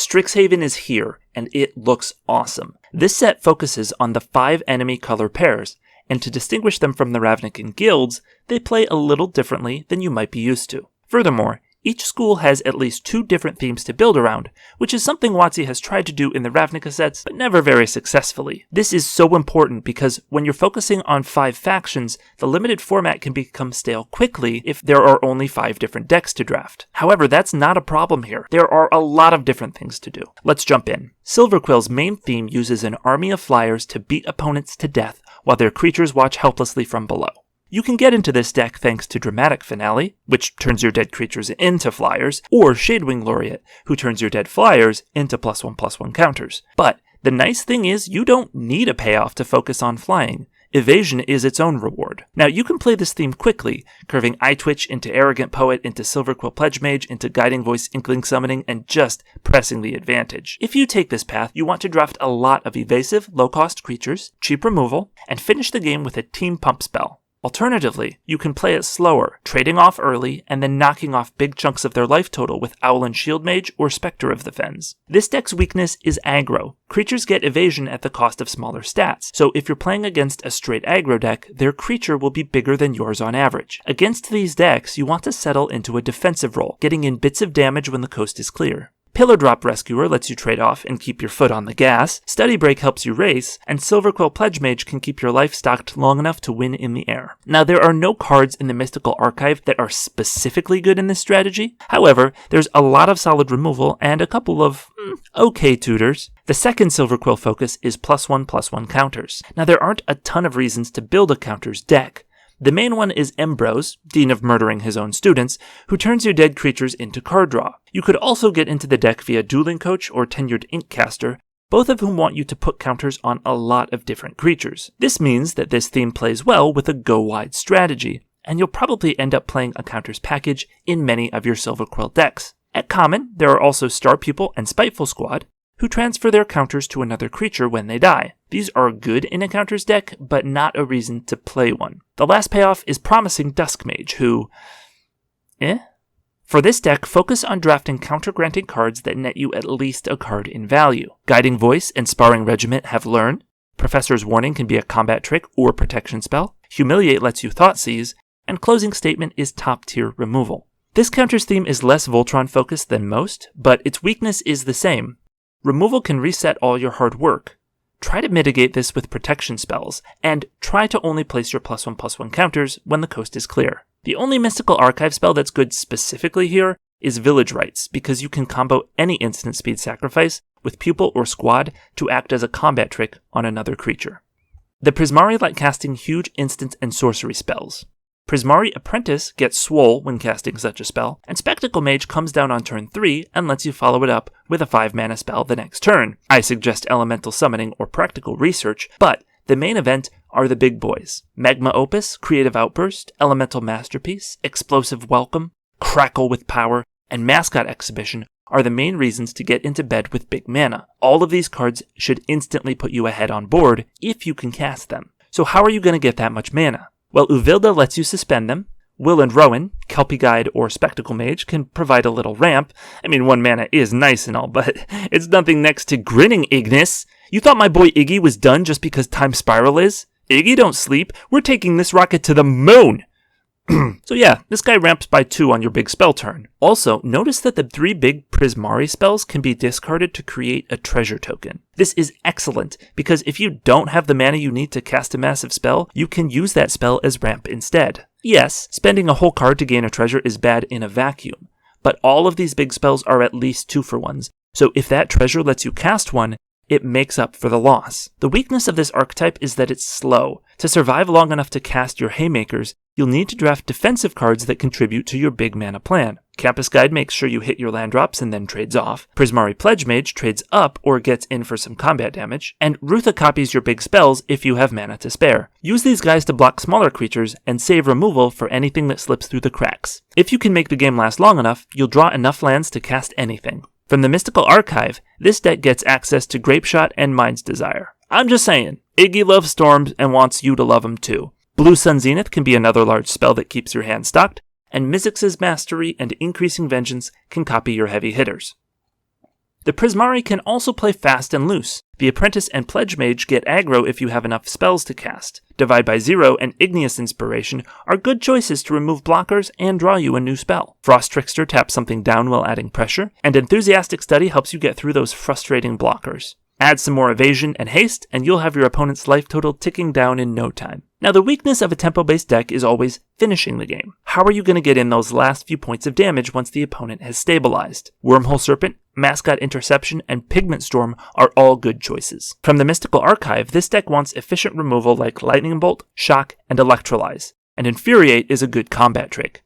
Strixhaven is here, and it looks awesome. This set focuses on the 5 enemy color pairs, and to distinguish them from the Ravnican guilds, they play a little differently than you might be used to. Furthermore, each school has at least 2 different themes to build around, which is something WotC has tried to do in the Ravnica sets, but never very successfully. This is so important because when you're focusing on 5 factions, the limited format can become stale quickly if there are only 5 different decks to draft. However, that's not a problem here. There are a lot of different things to do. Let's jump in. SILVERQUILL's main theme uses an army of flyers to beat opponents to death while their creatures watch helplessly from below. You can get into this deck thanks to Dramatic Finale, which turns your dead creatures into flyers, or Shadewing Laureate, who turns your dead flyers into +1/+1 counters. But the nice thing is you don't need a payoff to focus on flying. Evasion is its own reward. Now you can play this theme quickly, curving Eyetwitch into Arrogant Poet into Silverquill Pledge Mage into Guiding Voice Inkling Summoning and just pressing the advantage. If you take this path, you want to draft a lot of evasive, low-cost creatures, cheap removal, and finish the game with a Team Pump spell. Alternatively, you can play it slower, trading off early and then knocking off big chunks of their life total with Owl and Shield Mage or Spectre of the Fens. This deck's weakness is aggro. Creatures get evasion at the cost of smaller stats, so if you're playing against a straight aggro deck, their creature will be bigger than yours on average. Against these decks, you want to settle into a defensive role, getting in bits of damage when the coast is clear. Pillar Drop Rescuer lets you trade off and keep your foot on the gas, Study Break helps you race, and Silverquill Pledge Mage can keep your life stocked long enough to win in the air. Now, there are no cards in the Mystical Archive that are specifically good in this strategy. However, there's a lot of solid removal and a couple of okay tutors. The second Silverquill focus is +1/+1 counters. Now, there aren't a ton of reasons to build a counters deck. The main one is Embrose, Dean of Murdering His Own Students, who turns your dead creatures into card draw. You could also get into the deck via Dueling Coach or Tenured Inkcaster, both of whom want you to put counters on a lot of different creatures. This means that this theme plays well with a go-wide strategy, and you'll probably end up playing a counters package in many of your Silverquill decks. At common, there are also Star Pupil and Spiteful Squad, who transfer their counters to another creature when they die. These are good in a counters deck, but not a reason to play one. The last payoff is Promising Dusk Mage, who... For this deck, focus on drafting counter-granting cards that net you at least a card in value. Guiding Voice and Sparring Regiment have Learn. Professor's Warning can be a combat trick or protection spell. Humiliate lets you Thoughtseize, and Closing Statement is top-tier removal. This counters theme is less Voltron-focused than most, but its weakness is the same. Removal can reset all your hard work. Try to mitigate this with protection spells, and try to only place your +1/+1 counters when the coast is clear. The only Mystical Archive spell that's good specifically here is Village Rites, because you can combo any instant speed sacrifice with Pupil or Squad to act as a combat trick on another creature. The Prismari like casting huge instant and sorcery spells. Prismari Apprentice gets Swole when casting such a spell, and Spectacle Mage comes down on turn 3 and lets you follow it up with a 5-mana spell the next turn. I suggest Elemental Summoning or Practical Research, but the main event are the big boys. Magma Opus, Creative Outburst, Elemental Masterpiece, Explosive Welcome, Crackle with Power, and Mascot Exhibition are the main reasons to get into bed with big mana. All of these cards should instantly put you ahead on board if you can cast them. So how are you going to get that much mana? Well, Uvilda lets you suspend them. Will and Rowan, Kelpie Guide or Spectacle Mage, can provide a little ramp. I mean, 1 mana is nice and all, but it's nothing next to Grinning Ignus. You thought my boy Iggy was done just because Time Spiral is? Iggy, don't sleep. We're taking this rocket to the moon! So yeah, this guy ramps by 2 on your big spell turn. Also, notice that the 3 big Prismari spells can be discarded to create a treasure token. This is excellent, because if you don't have the mana you need to cast a massive spell, you can use that spell as ramp instead. Yes, spending a whole card to gain a treasure is bad in a vacuum, but all of these big spells are at least 2-for-1s, so if that treasure lets you cast one, it makes up for the loss. The weakness of this archetype is that it's slow. To survive long enough to cast your Haymakers, you'll need to draft defensive cards that contribute to your big mana plan. Campus Guide makes sure you hit your land drops and then trades off. Prismari Pledge Mage trades up or gets in for some combat damage. And Rutha copies your big spells if you have mana to spare. Use these guys to block smaller creatures and save removal for anything that slips through the cracks. If you can make the game last long enough, you'll draw enough lands to cast anything. From the Mystical Archive, this deck gets access to Grapeshot and Mind's Desire. I'm just saying, Iggy loves storms and wants you to love him too. Blue Sun Zenith can be another large spell that keeps your hand stocked, and Mizzix's Mastery and Increasing Vengeance can copy your heavy hitters. The Prismari can also play fast and loose. The Apprentice and Pledge Mage get aggro if you have enough spells to cast. Divide by Zero and Igneous Inspiration are good choices to remove blockers and draw you a new spell. Frost Trickster taps something down while adding pressure, and Enthusiastic Study helps you get through those frustrating blockers. Add some more evasion and haste, and you'll have your opponent's life total ticking down in no time. Now, the weakness of a tempo-based deck is always finishing the game. How are you going to get in those last few points of damage once the opponent has stabilized? Wormhole Serpent, Mascot Interception, and Pigment Storm are all good choices. From the Mystical Archive, this deck wants efficient removal like Lightning Bolt, Shock, and Electrolyze, and Infuriate is a good combat trick.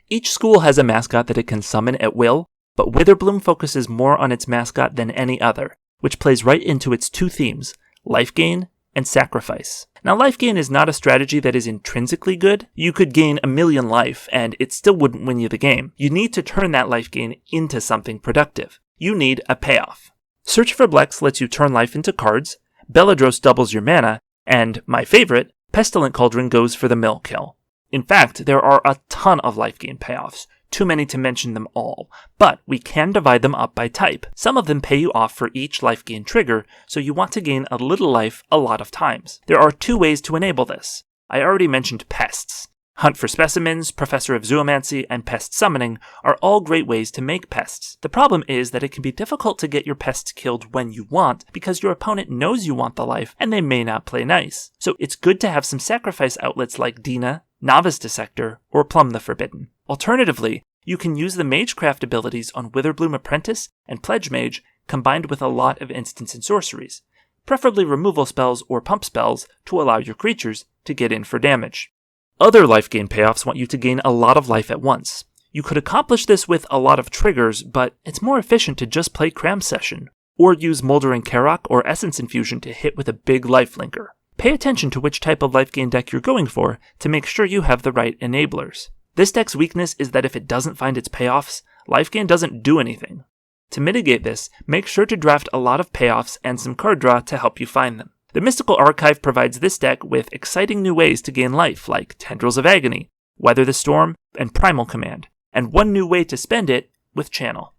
Each school has a mascot that it can summon at will, but WITHERBLOOM focuses more on its mascot than any other, which plays right into its two themes, life gain and sacrifice. Now, life gain is not a strategy that is intrinsically good. You could gain 1,000,000 life, and it still wouldn't win you the game. You need to turn that life gain into something productive. You need a payoff. Search for Blex lets you turn life into cards, Belladros doubles your mana, and, my favorite, Pestilent Cauldron goes for the mill kill. In fact, there are a ton of life gain payoffs. Too many to mention them all, but we can divide them up by type. Some of them pay you off for each life gain trigger, so you want to gain a little life a lot of times. There are 2 ways to enable this. I already mentioned pests. Hunt for Specimens, Professor of Zoomancy, and Pest Summoning are all great ways to make pests. The problem is that it can be difficult to get your pests killed when you want, because your opponent knows you want the life, and they may not play nice. So it's good to have some sacrifice outlets like Dina, Novice Dissector, or Plumb the Forbidden. Alternatively, you can use the Magecraft abilities on WITHERBLOOM Apprentice and Pledge Mage combined with a lot of instants and sorceries, preferably removal spells or pump spells to allow your creatures to get in for damage. Other life gain payoffs want you to gain a lot of life at once. You could accomplish this with a lot of triggers, but it's more efficient to just play Cram Session, or use Moldering Karok or Essence Infusion to hit with a big life linker. Pay attention to which type of life gain deck you're going for to make sure you have the right enablers. This deck's weakness is that if it doesn't find its payoffs, life gain doesn't do anything. To mitigate this, make sure to draft a lot of payoffs and some card draw to help you find them. The Mystical Archive provides this deck with exciting new ways to gain life, like Tendrils of Agony, Weather the Storm, and Primal Command, and one new way to spend it with Channel.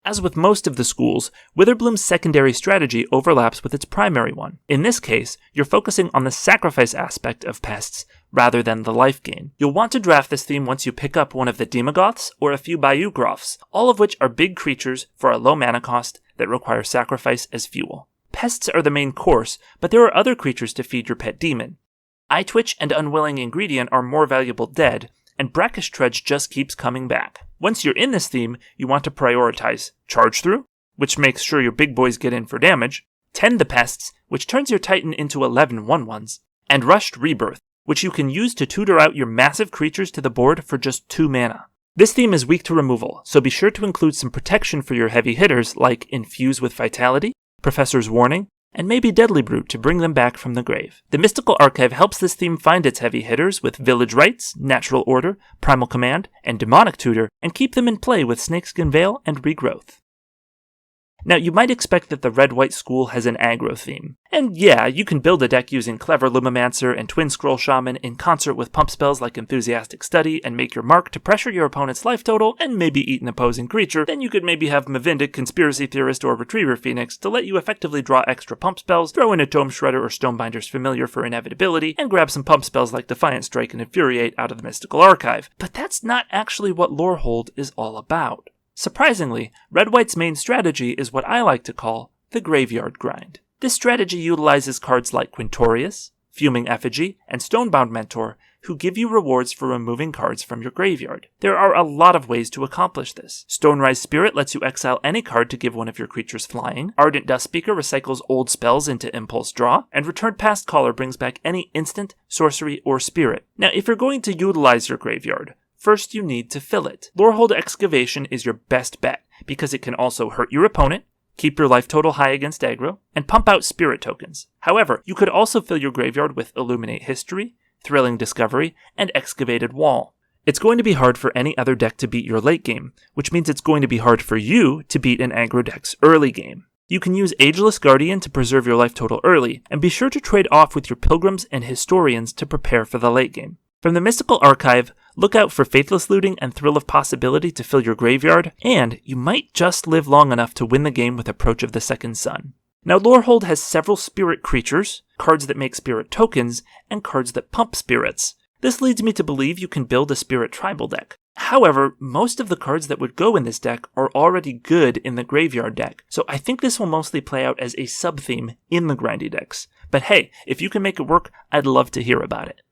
As with most of the schools, WITHERBLOOM's secondary strategy overlaps with its primary one. In this case, you're focusing on the sacrifice aspect of pests rather than the life gain. You'll want to draft this theme once you pick up one of the Demogoths or a few Bayou Groths, all of which are big creatures for a low mana cost that require sacrifice as fuel. Pests are the main course, but there are other creatures to feed your pet demon. Eye Twitch and Unwilling Ingredient are more valuable dead, and Brackish Trudge just keeps coming back. Once you're in this theme, you want to prioritize Charge Through, which makes sure your big boys get in for damage, Tend the Pests, which turns your Titan into 11 1/1s, and Rushed Rebirth, which you can use to tutor out your massive creatures to the board for just 2 mana. This theme is weak to removal, so be sure to include some protection for your heavy hitters like Infuse with Vitality, Professor's Warning, and maybe Deadly Brute to bring them back from the grave. The Mystical Archive helps this theme find its heavy hitters with Village Rites, Natural Order, Primal Command, and Demonic Tutor, and keep them in play with Snakeskin Veil and Regrowth. Now, you might expect that the Red-White school has an aggro theme. And yeah, you can build a deck using Clever Lumimancer and Twin Scroll Shaman in concert with pump spells like Enthusiastic Study and Make Your Mark to pressure your opponent's life total and maybe eat an opposing creature. Then you could maybe have Mavindic, Conspiracy Theorist, or Retriever Phoenix to let you effectively draw extra pump spells, throw in a Tome Shredder or Stonebinder's Familiar for inevitability, and grab some pump spells like Defiant Strike and Infuriate out of the Mystical Archive. But that's not actually what Lorehold is all about. Surprisingly, Red-White's main strategy is what I like to call the Graveyard Grind. This strategy utilizes cards like Quintorius, Fuming Effigy, and Stonebound Mentor, who give you rewards for removing cards from your graveyard. There are a lot of ways to accomplish this. Stonerise Spirit lets you exile any card to give one of your creatures flying, Ardent Dustspeaker recycles old spells into Impulse Draw, and Return Past Caller brings back any instant, sorcery, or spirit. Now, if you're going to utilize your graveyard, first you need to fill it. Lorehold Excavation is your best bet, because it can also hurt your opponent, keep your life total high against aggro, and pump out spirit tokens. However, you could also fill your graveyard with Illuminate History, Thrilling Discovery, and Excavated Wall. It's going to be hard for any other deck to beat your late game, which means it's going to be hard for you to beat an aggro deck's early game. You can use Ageless Guardian to preserve your life total early, and be sure to trade off with your Pilgrims and Historians to prepare for the late game. From the Mystical Archive, Look out for Faithless Looting and Thrill of Possibility to fill your graveyard, and you might just live long enough to win the game with Approach of the Second Sun. Now, Lorehold has several spirit creatures, cards that make spirit tokens, and cards that pump spirits. This leads me to believe you can build a spirit tribal deck. However, most of the cards that would go in this deck are already good in the graveyard deck, so I think this will mostly play out as a sub-theme in the grindy decks. But hey, if you can make it work, I'd love to hear about it.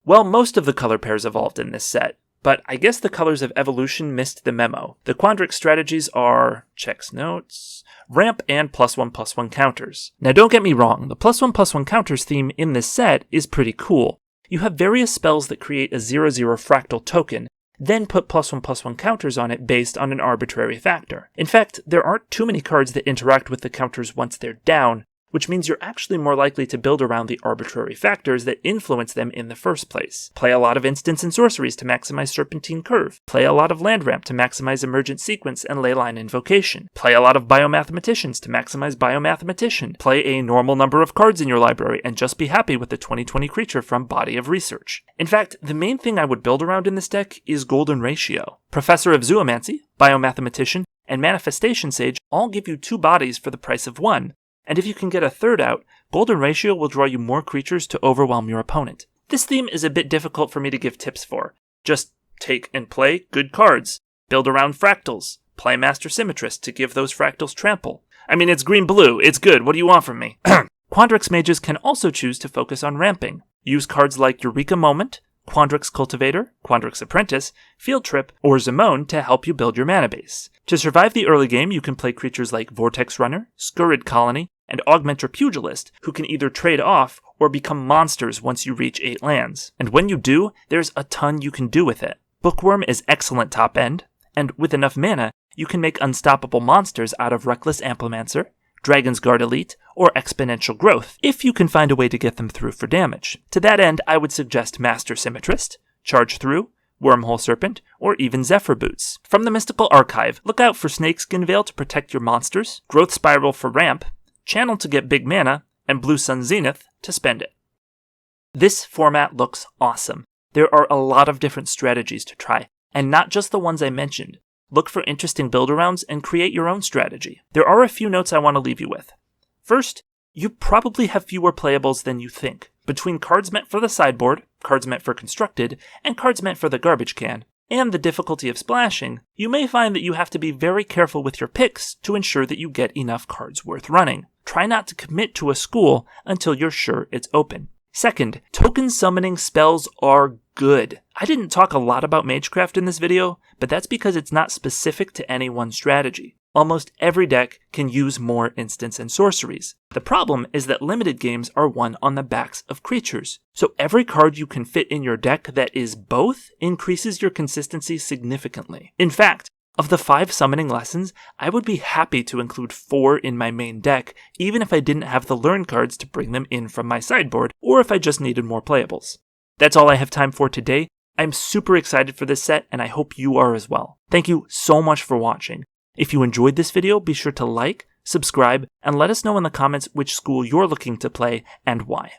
Well, most of the color pairs evolved in this set, but I guess the Colors of Evolution missed the memo. The QUANDRIX strategies are, checks notes, ramp and +1/+1 counters. Now don't get me wrong, the +1/+1 counters theme in this set is pretty cool. You have various spells that create a 0/0 fractal token, then put +1/+1 counters on it based on an arbitrary factor. In fact, there aren't too many cards that interact with the counters once they're down, which means you're actually more likely to build around the arbitrary factors that influence them in the first place. Play a lot of instants and sorceries to maximize Serpentine Curve. Play a lot of land ramp to maximize Emergent Sequence and Leyline Invocation. Play a lot of Biomathematicians to maximize Biomathematician. Play a normal number of cards in your library and just be happy with the 2020 creature from Body of Research. In fact, the main thing I would build around in this deck is Golden Ratio. Professor of Zoomancy, Biomathematician, and Manifestation Sage all give you 2 bodies for the price of 1. And if you can get a third out, Golden Ratio will draw you more creatures to overwhelm your opponent. This theme is a bit difficult for me to give tips for. Just take and play good cards. Build around fractals. Play Master Symmetrist to give those fractals trample. I mean, it's green-blue. It's good. What do you want from me? QUANDRIX mages can also choose to focus on ramping. Use cards like Eureka Moment, QUANDRIX Cultivator, QUANDRIX Apprentice, Field Trip, or Zimone to help you build your mana base. To survive the early game, you can play creatures like Vortex Runner, Scurrid Colony, and Augmenter Pugilist, who can either trade off or become monsters once you reach 8 lands. And when you do, there's a ton you can do with it. Bookworm is excellent top end, and with enough mana, you can make unstoppable monsters out of Reckless Amplimancer, Dragon's Guard Elite, or Exponential Growth, if you can find a way to get them through for damage. To that end, I would suggest Master Symmetrist, Charge Through, Wormhole Serpent, or even Zephyr Boots. From the Mystical Archive, look out for Snakeskin Veil to protect your monsters, Growth Spiral for ramp, Channel to get big mana, and Blue Sun Zenith to spend it. This format looks awesome. There are a lot of different strategies to try, and not just the ones I mentioned. Look for interesting build-arounds and create your own strategy. There are a few notes I want to leave you with. First, you probably have fewer playables than you think. Between cards meant for the sideboard, cards meant for constructed, and cards meant for the garbage can, and the difficulty of splashing, you may find that you have to be very careful with your picks to ensure that you get enough cards worth running. Try not to commit to a school until you're sure it's open. Second, token summoning spells are good. I didn't talk a lot about Magecraft in this video, but that's because it's not specific to any one strategy. Almost every deck can use more instants and sorceries. The problem is that limited games are won on the backs of creatures. So every card you can fit in your deck that is both increases your consistency significantly. In fact, of the 5 summoning lessons, I would be happy to include 4 in my main deck, even if I didn't have the learn cards to bring them in from my sideboard, or if I just needed more playables. That's all I have time for today. I'm super excited for this set, and I hope you are as well. Thank you so much for watching. If you enjoyed this video, be sure to like, subscribe, and let us know in the comments which school you're looking to play and why.